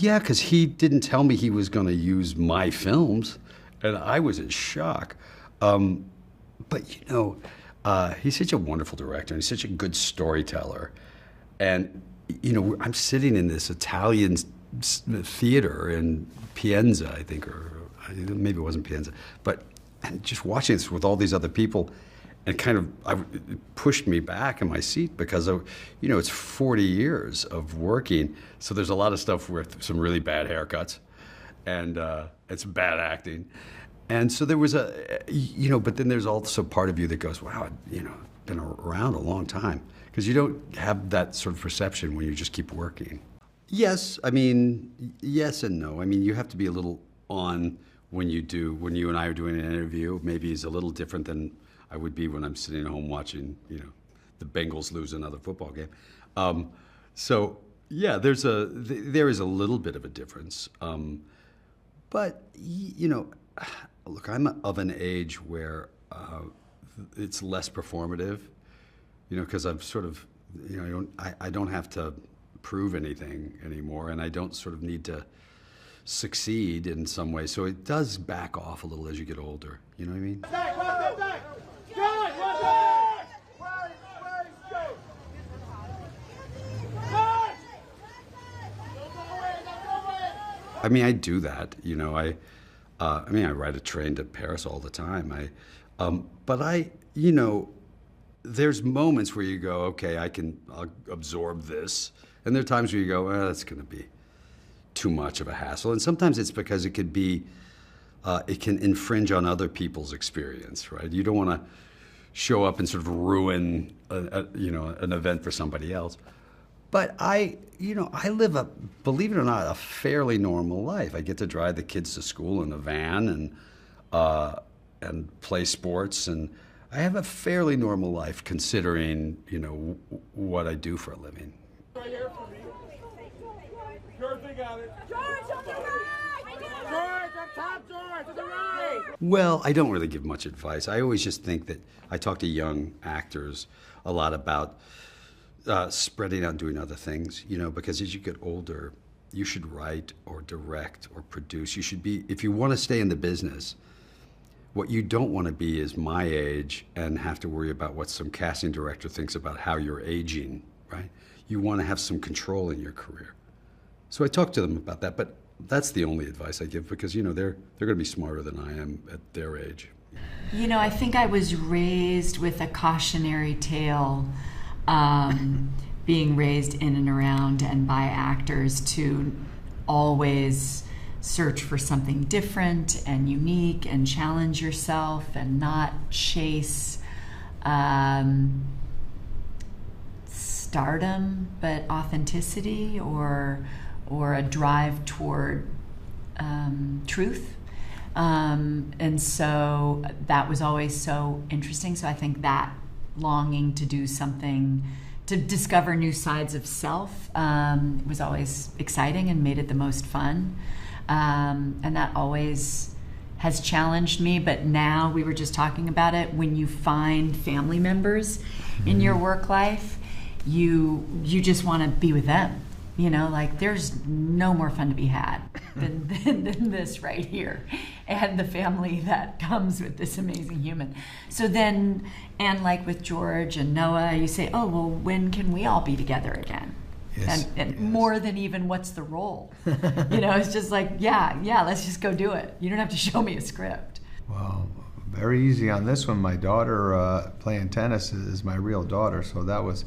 Yeah, because he didn't tell me he was going to use my films, and I was in shock. But he's such a wonderful director, and he's such a good storyteller. And I'm sitting in this Italian theater in Pienza, I think, or maybe it wasn't Pienza, and just watching this with all these other people, and it pushed me back in my seat because it's 40 years of working, so there's a lot of stuff with some really bad haircuts, and it's bad acting, and so there was but then there's also part of you that goes, wow, been around a long time, because you don't have that sort of perception when you just keep working. Yes, yes and no. You have to be a little on when you and I are doing an interview. Maybe it's a little different than I would be when I'm sitting at home watching, the Bengals lose another football game. So yeah, there is a little bit of a difference. But look, I'm of an age where it's less performative, because I've sort of, I don't have to prove anything anymore, and I don't sort of need to succeed in some way. So it does back off a little as you get older. You know what I mean? I do that. I ride a train to Paris all the time. There's moments where you go, okay, I'll absorb this. And there are times where you go, well, that's going to be too much of a hassle. And sometimes it's because it can infringe on other people's experience, right? You don't want to show up and sort of ruin, an event for somebody else. But I live believe it or not, a fairly normal life. I get to drive the kids to school in a van and play sports, and I have a fairly normal life considering, what I do for a living. Right here for me. George, they got it. George, on the right! George, up top, George, to the right! Well, I don't really give much advice. I always just think that I talk to young actors a lot about spreading out and doing other things, because as you get older, you should write or direct or produce. You should be, if you want to stay in the business, what you don't want to be is my age and have to worry about what some casting director thinks about how you're aging, right? You want to have some control in your career. So I talk to them about that, but that's the only advice I give, because, they're going to be smarter than I am at their age. I think I was raised with a cautionary tale, being raised in and around and by actors to always search for something different and unique and challenge yourself and not chase stardom, but authenticity or a drive toward truth. And so that was always so interesting. So I think that longing to do something, to discover new sides of self, was always exciting and made it the most fun. And that always has challenged me. But now, we were just talking about it, when you find family members in your work life, you just want to be with them. There's no more fun to be had than this right here, and the family that comes with this amazing human. So then, and like with George and Noah, you say, oh, well, when can we all be together again? Yes, and yes. More than even what's the role. It's just like, yeah, let's just go do it. You don't have to show me a script. Well, very easy on this one. My daughter playing tennis is my real daughter, so that was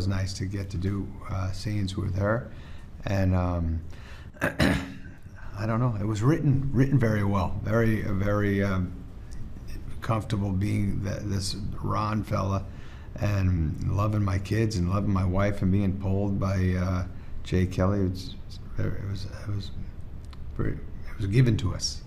nice to get to do scenes with her, and I don't know. It was written very well, very comfortable being this Ron fella, and loving my kids and loving my wife and being pulled by Jay Kelly. It was given to us.